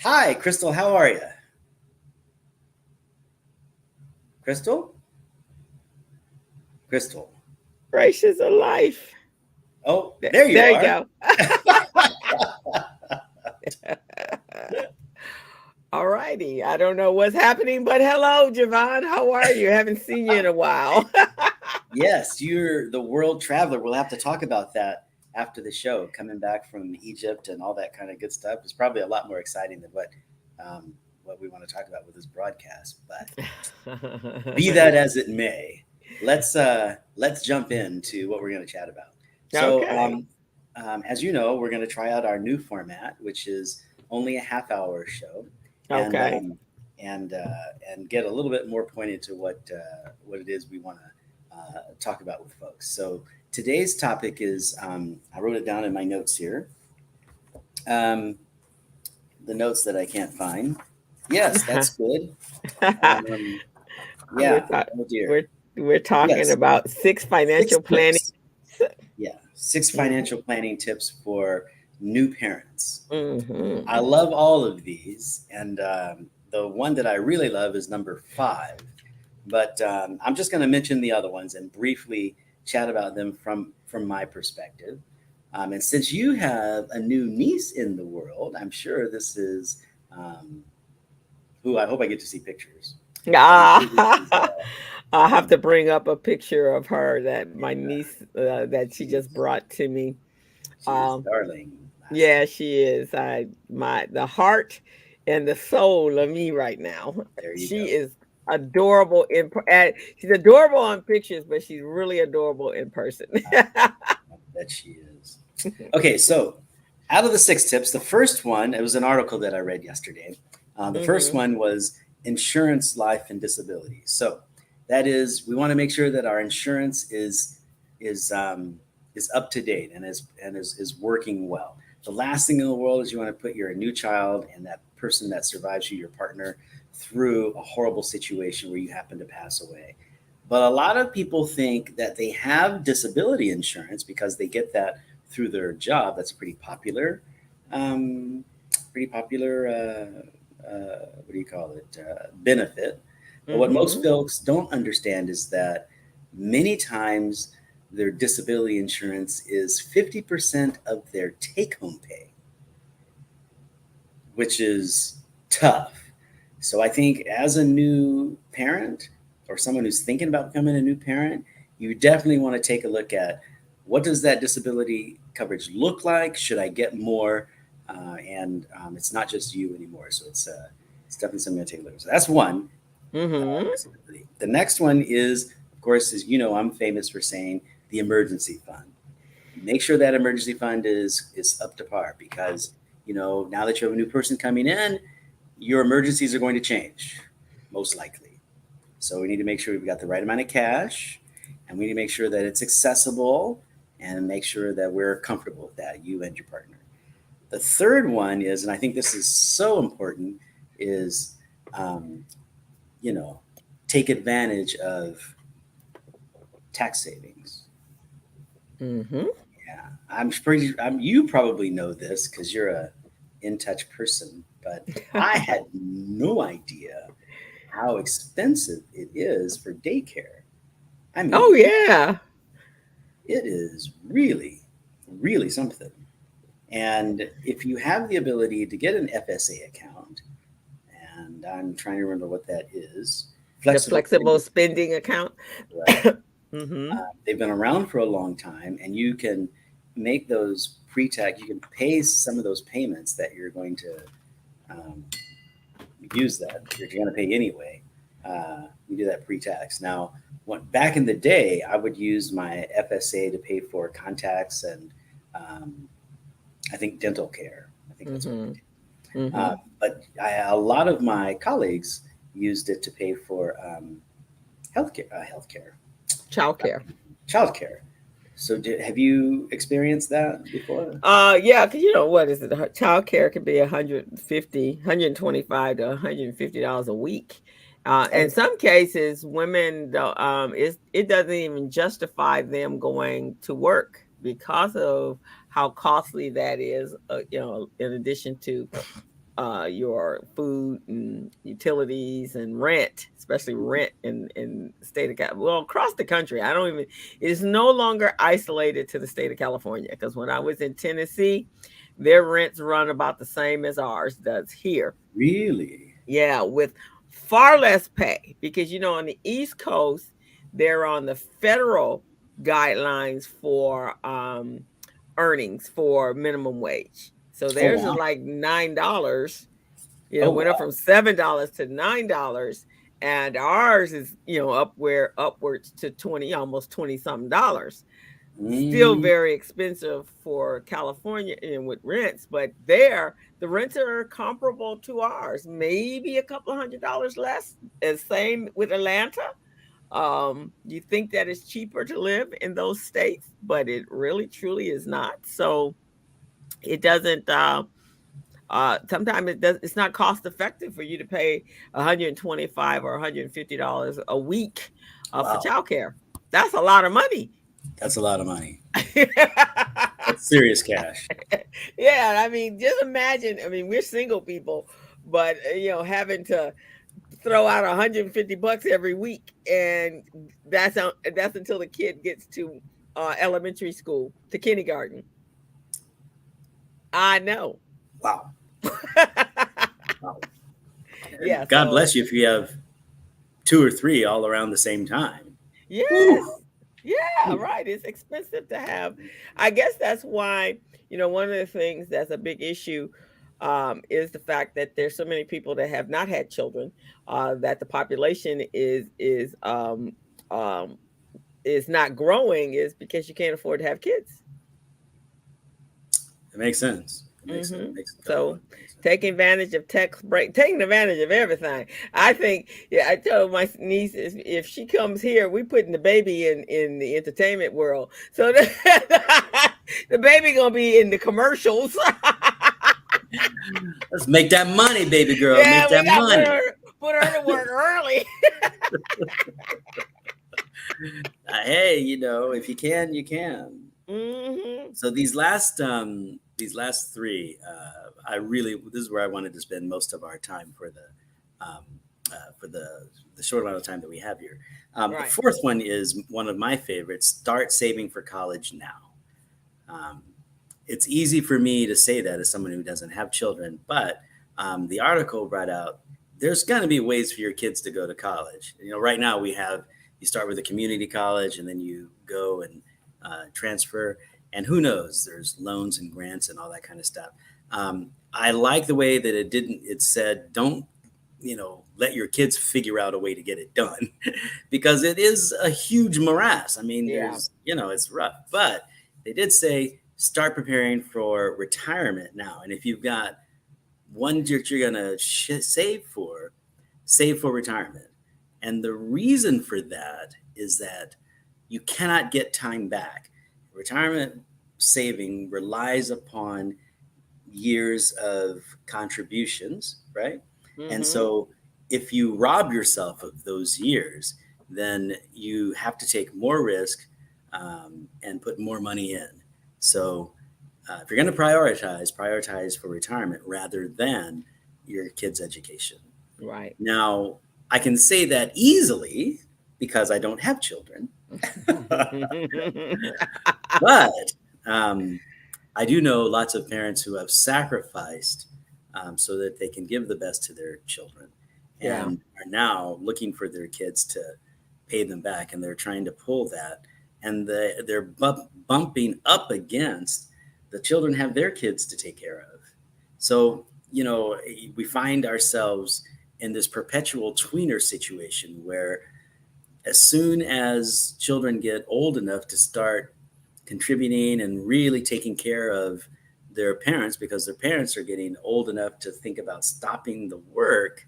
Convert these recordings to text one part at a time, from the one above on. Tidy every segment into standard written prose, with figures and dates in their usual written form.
Hi, Crystal. How are you? Crystal? Crystal. Gracious of life. Oh, there you There you are. go. All righty. I don't know what's happening, but hello, Jevon. How are you? Haven't seen you in a while. Yes, you're the world traveler. We'll have to talk about that after the show. Coming back from Egypt and all that kind of good stuff is probably a lot more exciting than what we want to talk about with this broadcast. But be that as it may, let's jump into what we're going to chat about. So, Okay. as you know, we're going to try out our new format, which is only a half-hour show, and Okay. um, and get a little bit more pointed to what it is we want to talk about with folks. So today's topic is I wrote it down in my notes here. Um, the notes that I can't find. Yes, that's good. Um, we're, yeah. ta- Oh dear. we're we're talking Yes. about six Six financial planning. tips. Yeah. Six Mm-hmm. financial planning tips for new parents. Mm-hmm. I love all of these. And the one that I really love is number five. But I'm just going to mention the other ones and briefly chat about them from my perspective. And since you have a new niece in the world, I'm sure this is um, who I hope I get to see pictures. But I'm sure this is Ah, I'll have um, to bring up a picture of her that my yeah, niece that she just she's brought to me. she's Um, darling. Last Yeah, name. she is. The heart and the soul of me right now. There you She go. is adorable she's adorable on pictures, but she's really adorable in person. I bet she is. Okay, so out of the six tips, the first one, it was an article that I read yesterday. The first Hmm. one was insurance, life, and disability. So that is, we want to make sure that our insurance is is up to date and is working well. The last thing in the world is you want to put your new child and that person that survives you, your partner, through a horrible situation where you happen to pass away. But a lot of people think that they have disability insurance because they get that through their job. That's a um, pretty popular. What do you call it? Benefit. But what most Hmm. folks don't understand is that many times their disability insurance is 50% of their take-home pay, which is tough. So I think as a new parent or someone who's thinking about becoming a new parent, you definitely want to take a look at what does that disability coverage look like? Should I get more? And it's not just you anymore. So it's definitely something to take a look at. So that's one Hmm. disability. The next one is, of course, as you know, I'm famous for saying the emergency fund. Make sure that emergency fund is up to par because now that you have a new person coming in, your emergencies are going to change, most likely. So we need to make sure we've got the right amount of cash, and we need to make sure that it's accessible, and make sure that we're comfortable with that, you and your partner. The third one is, and I think this is so important, is um, you know take advantage of tax savings. Hmm. Yeah, You probably know this because you're a in touch person, but I had no idea how expensive it is for daycare. I Oh mean, yeah. it is really, really something. And if you have the ability to get an FSA account, and I'm trying to remember what that is, The flexible flexible spending, spending account. right? Hmm. They've been around for a long time, and you can make those pre-tax. You can pay some of those payments that you're going to um, use that you're going to pay anyway. You do that pre-tax. Now, back in the day, I would use my FSA to pay for contacts and um, I think dental care. I think that's what Hmm. I did. Hmm. A lot of my colleagues used it to pay for healthcare, Childcare. childcare. So, have you experienced that before? Yeah, because what is it? Child care could be 150, 125 to $150 a week. In Oh, some cases, women it doesn't even justify them going to work because of how costly that is. In addition to your food and utilities and rent, especially rent in the state of well, across the country. I don't even. It's no longer isolated to the state of California, because when I was in Tennessee, their rents run about the same as ours does here. Really? Yeah, with far less pay, because on the East Coast, they're on the federal guidelines for earnings for minimum wage. So Oh theirs is wow. like $9. Oh Went up wow. from $7 to $9, and ours is upwards to 20, almost 20 something dollars. Still Mm, very expensive for California and with rents, but there the rents are comparable to ours, maybe a couple of $100 less. And same with Atlanta. You think that it's cheaper to live in those states, but it really truly is not. So it doesn't. Sometimes it's not cost effective for you to pay 125 or $150 a week for wow. childcare. That's a lot of money. That's a lot of money. That's serious cash. Yeah, I mean, just imagine. I mean, we're single people, but having to throw out $150 every week, and that's until the kid gets to elementary school, to kindergarten. I know. Wow. Wow. Yeah. And God So bless you if you have two or three all around the same time. yes. Whew. Yeah, right. It's expensive to have. I guess that's why, one of the things that's a big issue is the fact that there's so many people that have not had children, that the population um, is not growing, is because you can't afford to have kids. It makes sense. It makes sense. Hmm. It makes So doggone makes sense. taking advantage of tax break, taking advantage of everything. I think, yeah, I told my niece, if she comes here, we putting the baby in the entertainment world. So the baby gonna be in the commercials. Let's make that money, baby girl. Yeah, Make we that got to money. put her to work early. Hey, if you can, you can. Hmm. So these last three, I really this is where I wanted to spend most of our time um, for the short amount of time that we have here. The Right. fourth one is one of my favorites. Start saving for college now. Um, it's easy for me to say that as someone who doesn't have children, but the article brought out there's going to be ways for your kids to go to college. Right now you start with a community college and then you go and transfer, and who knows? There's loans and grants and all that kind of stuff. I like the way that it didn't. It said don't let your kids figure out a way to get it done because it is a huge morass. I mean, Yeah. it's rough, but they did say start preparing for retirement now. And if you've got one that you're going to save for retirement. And the reason for that is that you cannot get time back. Retirement saving relies upon years of contributions, right? And Hmm. so if you rob yourself of those years, then you have to take more risk and put more money in. So if you're going to prioritize for retirement rather than your kid's education. Right. Now, I can say that easily because I don't have children, but um, I do know lots of parents who have sacrificed so that they can give the best to their children Yeah. and are now looking for their kids to pay them back. And they're trying to pull that. And they're bumping up against the children have their kids to take care of. So, we find ourselves in this perpetual tweener situation where as soon as children get old enough to start contributing and really taking care of their parents because their parents are getting old enough to think about stopping the work,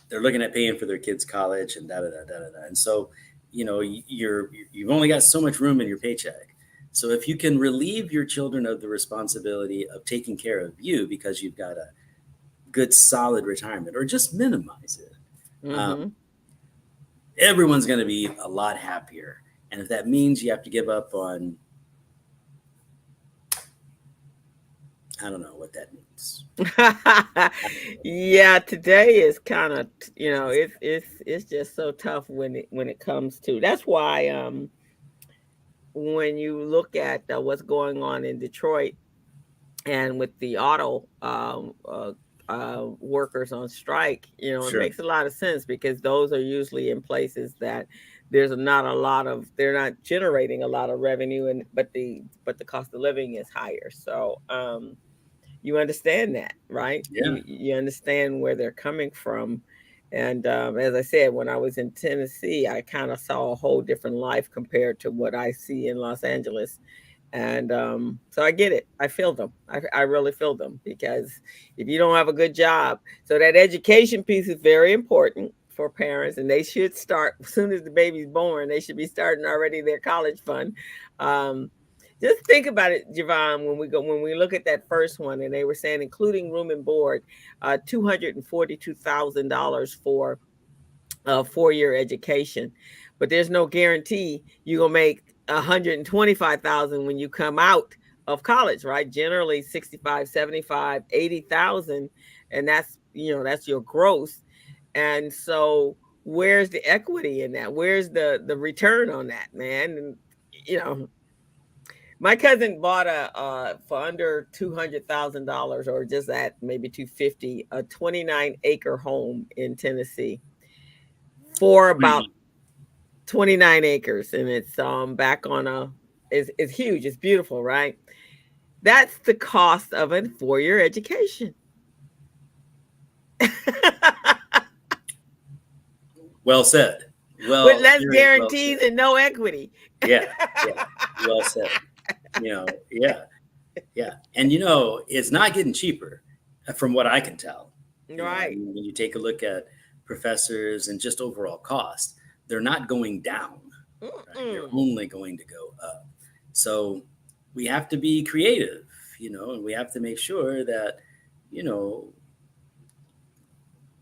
they're looking at paying for their kids' college and da da da da da. And so, you've only got so much room in your paycheck. So if you can relieve your children of the responsibility of taking care of you because you've got a good solid retirement, or just minimize it, um, Hmm. everyone's going to be a lot happier. And if that means you have to give up on I don't know what that means. Yeah, today is kind of, it's just so tough when it comes to. That's why when you look at what's going on in Detroit and with the auto workers on strike, it Sure. makes a lot of sense because those are usually in places that there's not a lot of, they're not generating a lot of revenue, and but the cost of living is higher. So you understand that, right? Yeah. You understand where they're coming from. And as I said, when I was in Tennessee, I kind of saw a whole different life compared to what I see in Los Angeles. And so I get it. I feel them. I really feel them because if you don't have a good job, so that education piece is very important for parents, and they should start as soon as the baby's born. They should be starting already their college fund. Um, just think about it, Javon. When we look at that first one, and they were saying including room and board, $242,000 for a 4-year education, but there's no guarantee you're gonna make 125,000 when you come out of college, right? Generally 65, 75, 80,000, and that's your gross. And so where's the equity in that? Where's the return on that, man? And you know, my cousin bought a for under $200,000, or just at maybe 250, a 29-acre home in Tennessee for about 29 acres, and it's back on a it's huge, it's beautiful, right? That's the cost of a 4-year education. Well said. With Well, less very well guarantees said. and no equity. Yeah. Yeah. Well said. Yeah. Yeah. And it's not getting cheaper from what I can tell. I Right. mean, when you take a look at professors and just overall cost, they're not going down, right? They're Mm-mm. only going to go up. So we have to be creative, and we have to make sure that, you know,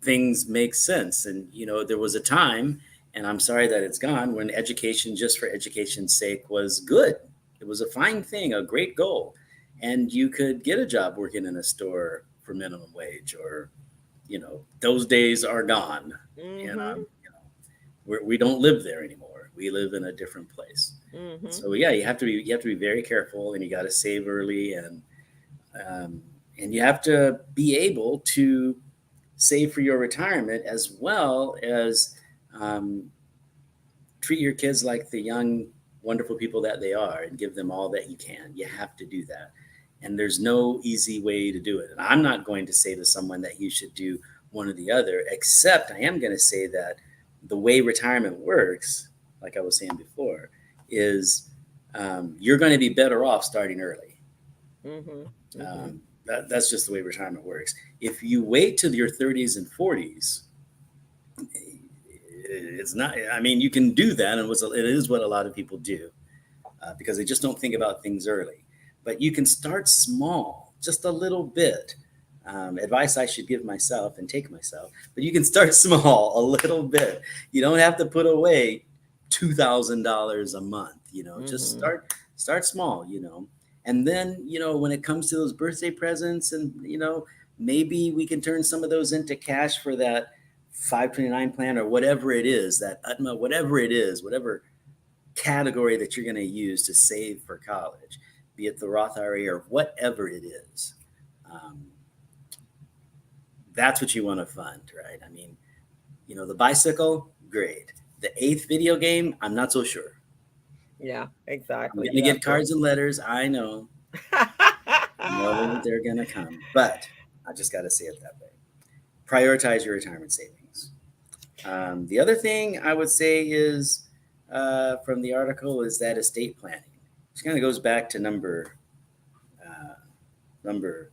things make sense. And, there was a time, and I'm sorry that it's gone, when education just for education's sake was good. It was a fine thing, a great goal. And you could get a job working in a store for minimum wage, or, those days are gone. And Mm-hmm. we don't live there anymore. We live in a different place. Mm-hmm. So yeah, you have to be very careful, and you got to save early, um, and you have to be able to save for your retirement, as well as um, treat your kids like the young, wonderful people that they are, and give them all that you can. You have to do that. And there's no easy way to do it. And I'm not going to say to someone that you should do one or the other, except I am going to say that the way retirement works, like I was saying before, is you're going to be better off starting early. Mm-hmm. Mm-hmm. That's just the way retirement works. If you wait till your 30s and 40s, it's not. I mean, you can do that, and it is what a lot of people do, because they just don't think about things early. But you can start small, just a little bit. Advice I should give myself and take myself, but you can start small, a little bit. You don't have to put away $2,000 a month. Just Mm-hmm. start small. And then when it comes to those birthday presents, and maybe we can turn some of those into cash for that 529 plan, or whatever it is, that UTMA, whatever it is, whatever category that you're going to use to save for college, be it the Roth IRA or whatever it is. Um, that's what you want to fund, right? I mean, the bicycle, great. The eighth video game, I'm not so sure. Yeah, I'm exactly. going to You get have to. cards and letters. I know they're going to come, but I just got to say it that way. Prioritize your retirement savings. The other thing I would say is, from the article, is that estate planning, which kind of goes back to uh, number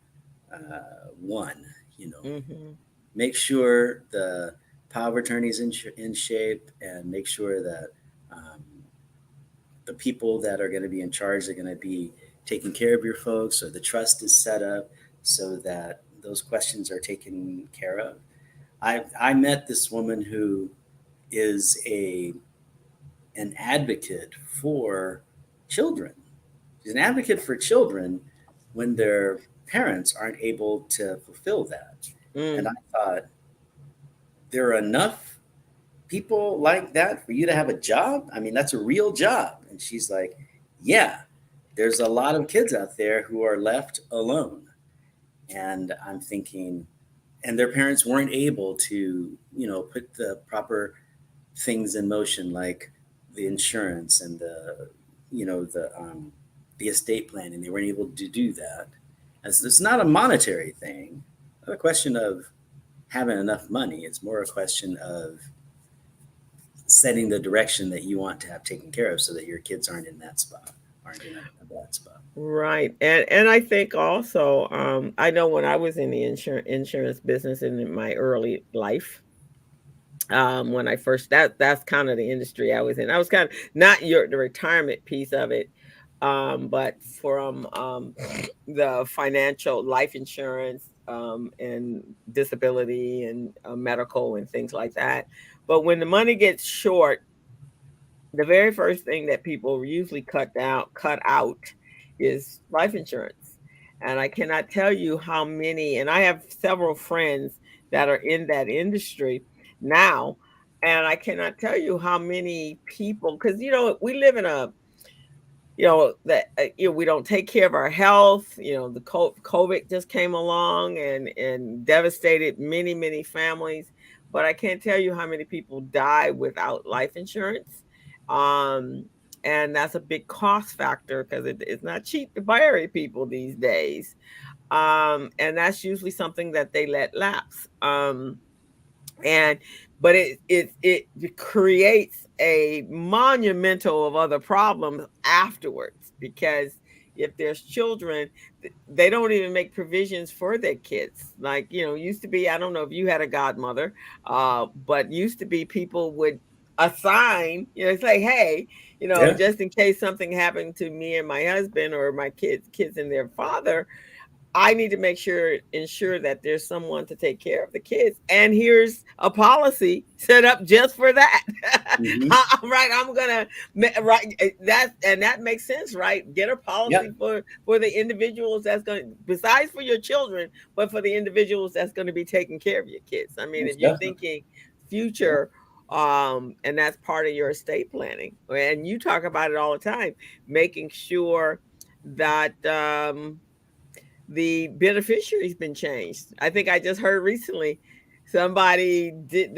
one. Mm-hmm. Make sure the power of attorney is in shape, and make sure that um, the people that are going to be in charge are going to be taking care of your folks, or the trust is set up so that those questions are taken care of. I met this woman who is an advocate for children. She's an advocate for children when they're parents aren't able to fulfill that. And I Mm. thought, there are enough people like that for you to have a job? I mean, that's a real job. And she's like, yeah, there's a lot of kids out there who are left alone. And I'm thinking, and their parents weren't able to, put the proper things in motion, like the insurance and the estate planning. They weren't able to do that. As it's not a monetary thing, not a question of having enough money. It's more a question of setting the direction that you want to have taken care of, so that your kids aren't in that spot, aren't in a bad spot. Right. And I think also, I know when I was in the insurance business in my early life, when I first, that's kind of the industry I was in. I was kind of not the retirement piece of it, but from the financial life insurance, and disability and medical and things like that. But when the money gets short, the very first thing that people usually cut out is life insurance. And I cannot tell you how many, and I have several friends that are in that industry now, and I cannot tell you how many people, because we live in a, that we don't take care of our health. The COVID just came along and devastated many families. But I can't tell you how many people die without life insurance. um and that's a big cost factor, because it's not cheap to bury people these days. And that's usually something that they let lapse. And but it creates a monumental of other problems afterwards, because if there's children, they don't even make provisions for their kids. Like, used to be, I don't know if you had a godmother, but used to be people would assign, say, hey, Yeah. just in case something happened to me and my husband, or my kids and their father, I need to ensure that there's someone to take care of the kids. And here's a policy set up just for that. Hmm. Right. I'm gonna right that makes sense, right? Get a policy Yep. for the individuals that's gonna, besides for your children, but for the individuals that's gonna be taking care of your kids. I mean, if Most you're definitely. thinking Yeah. future, and that's part of your estate planning. And you talk about it all the time, making sure that the beneficiary's been changed. I think I just heard recently somebody did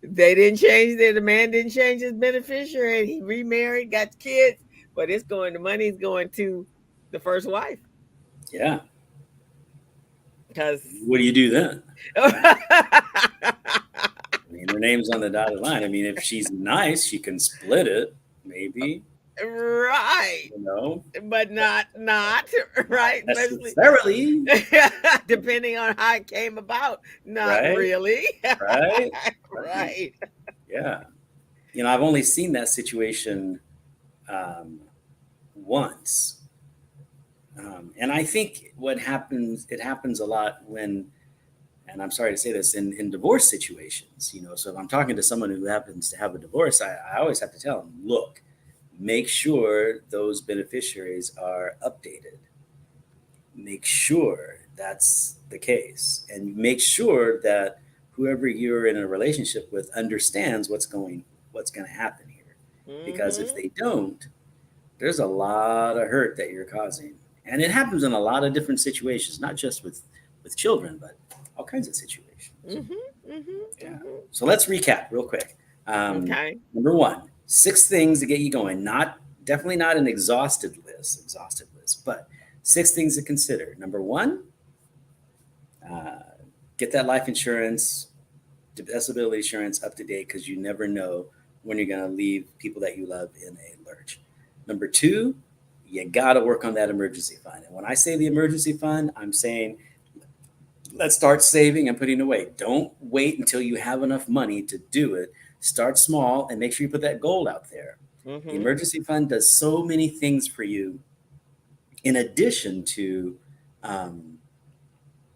they didn't change the man didn't change his beneficiary, and he remarried, got kids, but the money's going to the first wife, Yeah. because What do you do then? I mean, her name's on the dotted line. I mean, if she's nice, she can split it, maybe. right, You know, but not not right, especially necessarily. depending on how it came about, not Right. really. Right. Right. Right. Yeah. I've only seen that situation um, once. And I think it happens a lot when, and I'm sorry to say this, in divorce situations. So if I'm talking to someone who happens to have a divorce, I always have to tell them, look, make sure those beneficiaries are updated. Make sure that's the case, and make sure that whoever you're in a relationship with understands what's going to happen here. Because if Hmm. they don't, there's a lot of hurt that you're causing, and it happens in a lot of different situations, not just with children, but all kinds of situations. Mhm, mhm, Yeah. mhm. So let's recap real quick. Okay. Number one, 6 things to get you going. Not Definitely not an exhaustive list, but 6 things to consider. Number one, uh, get that life insurance, disability insurance up to date, because you never know when you're going to leave people that you love in a lurch. Number two, you got to work on that emergency fund. And when I say the emergency fund, I'm saying let's start saving and putting away. Don't wait until you have enough money to do it. Start small and make sure you put that goal out there. The Mhm, emergency fund does so many things for you in addition to um,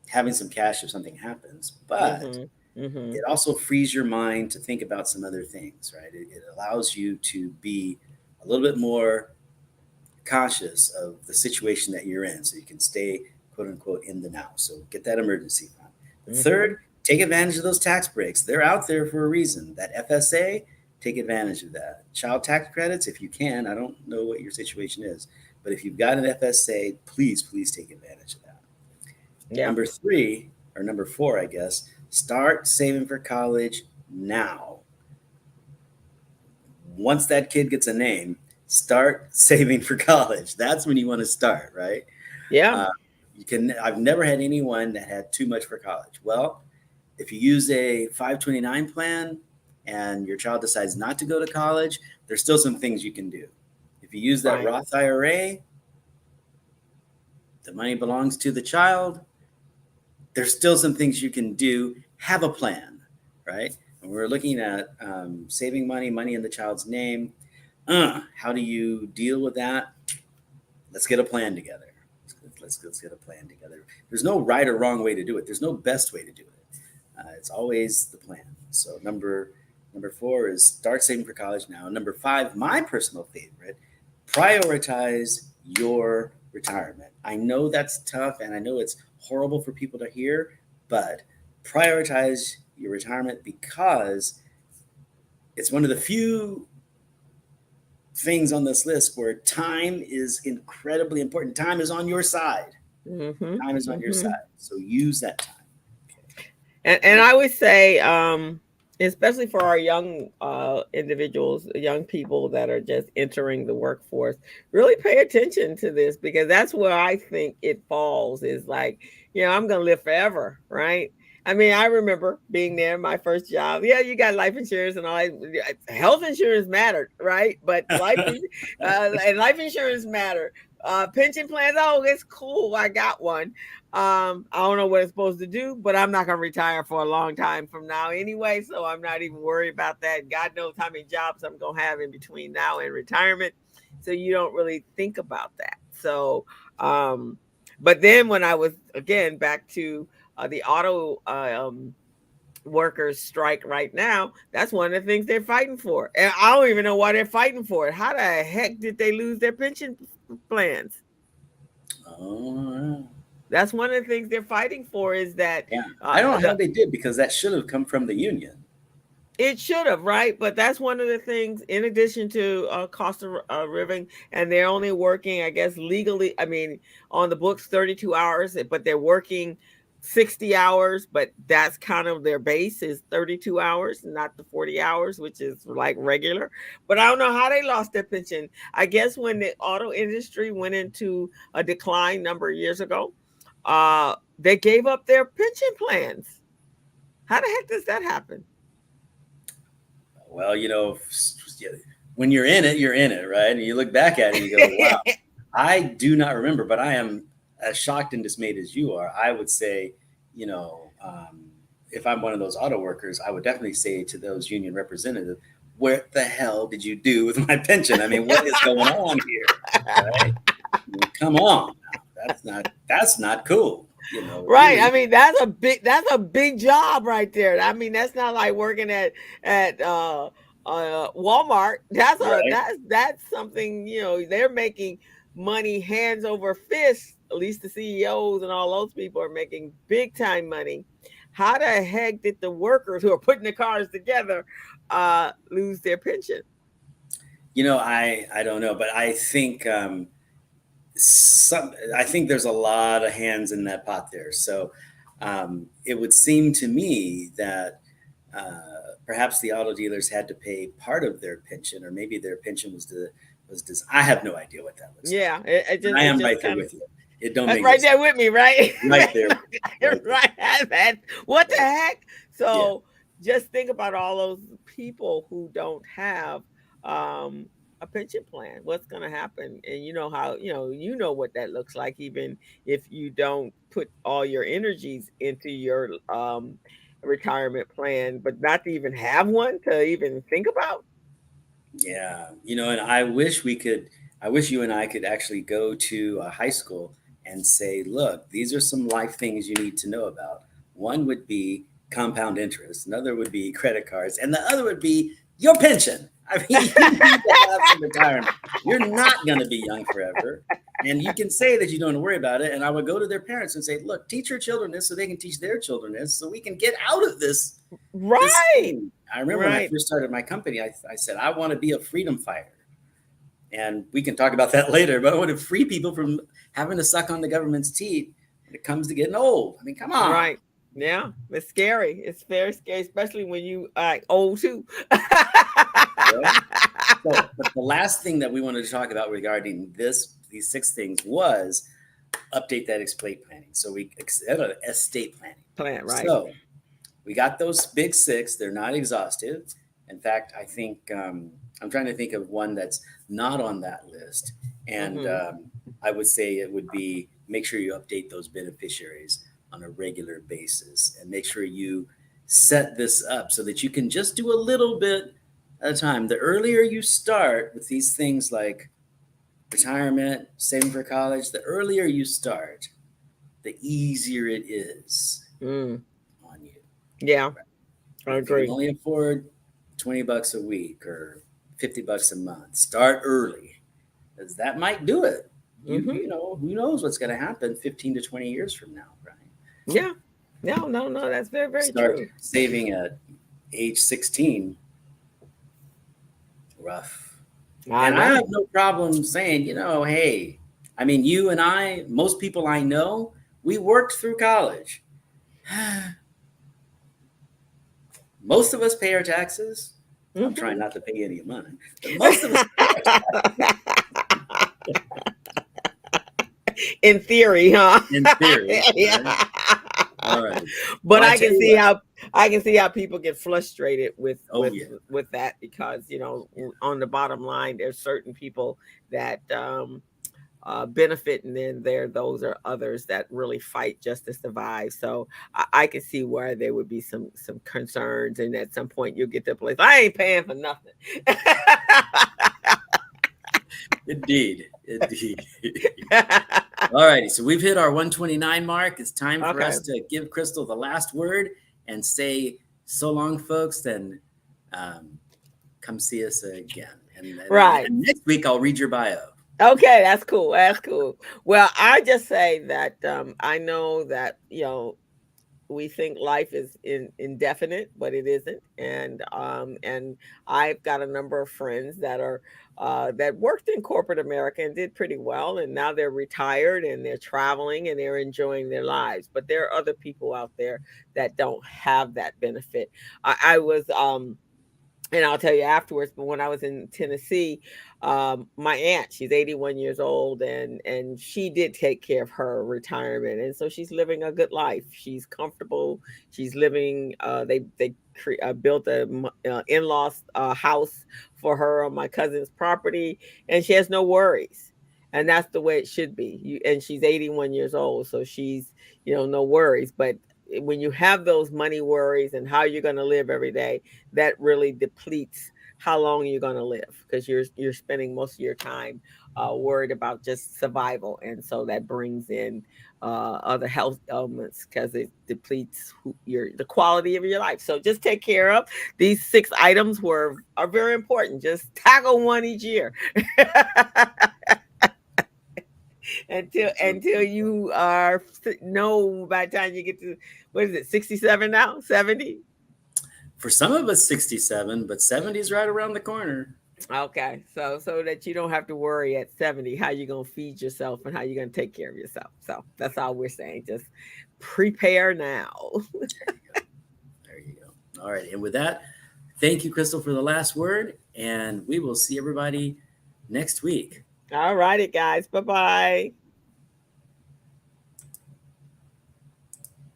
having some cash if something happens, but mhm, mhm, it also frees your mind to think about some other things, right? It allows you to be a little bit more cautious of the situation that you're in, so you can stay quote unquote, in the now. So get that emergency fund. Hmm. Third, take advantage of those tax breaks. They're out there for a reason. That FSA, take advantage of that. Child tax credits, if you can. I don't know what your situation is, but if you've got an FSA, please take advantage of that. Yeah. Number three, or number four, I guess, start saving for college now. Once that kid gets a name, start saving for college. That's when you want to start, right? Yeah. Uh, you can. I've never had anyone that had too much for college. Well, if you use a 529 plan and your child decides not to go to college, there's still some things you can do. If you use that Right. Roth IRA, the money belongs to the child. There's still some things you can do. Have a plan, right? And we're looking at saving money, money in the child's name. How do you deal with that? Let's get a plan together. Let's get a plan together. There's no right or wrong way to do it. There's no best way to do it. It's always the plan. So number four is start saving for college now. Number five, my personal favorite, prioritize your retirement. I know that's tough, and I know it's horrible for people to hear, but prioritize your retirement because it's one of the few things on this list where time is incredibly important. Time is on your side. Hmm. Time is on your Hmm. side. So use that time. And I would say, especially for our young individuals, young people that are just entering the workforce, really pay attention to this because that's where I think it falls. Is like, I'm gonna live forever, right? I mean, I remember being there, my first job. Yeah, you got life insurance and all that. Health insurance mattered, right? But and life insurance mattered. Pension plans, oh, it's cool. I got one. I don't know what it's supposed to do, but I'm not gonna retire for a long time from now anyway, so I'm not even worried about that. God knows how many jobs I'm gonna have in between now and retirement, so you don't really think about that. So, but then when I was again back to the auto workers strike right now, that's one of the things they're fighting for, and I don't even know why they're fighting for it. How the heck did they lose their pension plans? Oh, That's one of the things they're fighting for is that yeah. I don't know how the they did because that should have come from the union. it should have, right? But that's one of the things, in addition to cost of living, and they're only working, I guess, legally. I mean, on the books, 32 hours, but they're working 60 hours. But that's kind of their base is 32 hours, not the 40 hours, which is like regular. But I don't know how they lost their pension. I guess when the auto industry went into a decline a number of years ago, they gave up their pension plans. How the heck does that happen? Well, when you're in it, right? And you look back at it and you go, wow, I do not remember, but I am as shocked and dismayed as you are. I would say, you know, um, if I'm one of those auto workers, I would definitely say to those union representatives, what the hell did you do with my pension? I mean, what is going on here? Right? Come on now. That's not cool. Right. I Really. mean, that's a big job right there. I mean, that's not like working at Walmart. Right. That's something, they're making money hands over fist. At least the CEOs and all those people are making big time money. How the heck did the workers who are putting the cars together lose their pension? I don't know, but I think I think there's a lot of hands in that pot there. So it would seem to me that perhaps the auto dealers had to pay part of their pension, or maybe their pension was. I have no idea what that looks like, Yeah, it but just I it am just right there kind of with you. It don't make no right sense. there with me, right? Right there with you. Right there. Right. What the Right. heck? Yeah. So just think about all those people who don't have um, a pension plan. What's going to happen? And you know how what that looks like. Even if you don't put all your energies into your retirement plan, but not to even have one to even think about. Yeah, and I wish you and I could actually go to a high school and say, look, these are some life things you need to know about. One would be compound interest, another would be credit cards, and the other would be your pension. I mean, you need to have some retirement. You're not going to be young forever. And you can say that you don't worry about it. And I would go to their parents and say, look, teach your children this so they can teach their children this so we can get out of this Right. thing. I remember when I Right. first started my company, I said, I want to be a freedom fighter. And we can talk about that later, but I want to free people from having to suck on the government's teeth when it comes to getting old. I mean, come on. Right. Yeah. It's scary. It's very scary, especially when you old too. Yeah. So, but the last thing that we wanted to talk about regarding these 6 things was update that estate planning. So estate planning. Plant, right. So we got those big 6. They're not exhaustive. In fact, I think I'm trying to think of one that's not on that list. And I would say it would be make sure you update those beneficiaries on a regular basis and make sure you set this up so that you can just do a little bit at a time. The earlier you start with these things like retirement, saving for college, the earlier you start, the easier it is on you. Yeah, I If you agree. can only afford $20 a week or $50 a month, start early, because that might do it. You know, who knows what's going to happen 15 to 20 years from now, right? Yeah. No, that's very, very Start true. saving at age 16. Rough. And I have no problem saying, you know, hey, I mean, you and I, most people I know, we worked through college. Most of us pay our taxes. I'm trying not to pay any of mine, but most of us pay our taxes. In theory, huh? In theory. Yeah. Right? All right. But Well, I can see how people get frustrated with that, because you know, on the bottom line, there's certain people that benefit, and then those are others that really fight just to survive. So I can see where there would be some concerns, and at some point you'll get to a place, I ain't paying for nothing. Indeed. All righty, so we've hit our 129 mark. It's time for us to give Crystal the last word and say so long, folks. Then come see us again. And next week I'll read your bio. Okay, that's cool. That's cool. Well, I just say that I know that, you know, we think life is indefinite, but it isn't. And I've got a number of friends that are that worked in corporate America and did pretty well, and now they're retired and they're traveling and they're enjoying their lives. But there are other people out there that don't have that benefit. I was and I'll tell you afterwards, but when I was in Tennessee, my aunt, she's 81 years old, and she did take care of her retirement, and so she's living a good life. She's comfortable. She's living. They built a in-laws house for her on my cousin's property, and she has no worries. And that's the way it should be. And she's 81 years old, so she's, you know, no worries. But when you have those money worries and how you're going to live every day, that really depletes how long you're going to live, because you're spending most of your time worried about just survival, and so that brings in other health ailments, because it depletes the quality of your life. So just take care of these 6 items are very important. Just tackle one each year. until you know, by the time you get to, what is it, 67 now, 70? For some of us 67, but 70 is right around the corner. Okay, so that you don't have to worry at 70 how you're going to feed yourself and how you're going to take care of yourself. So that's all we're saying. Just prepare now. There you go. All right, and with that, thank you, Crystal, for the last word, and we will see everybody next week. All righty, guys. Bye-bye.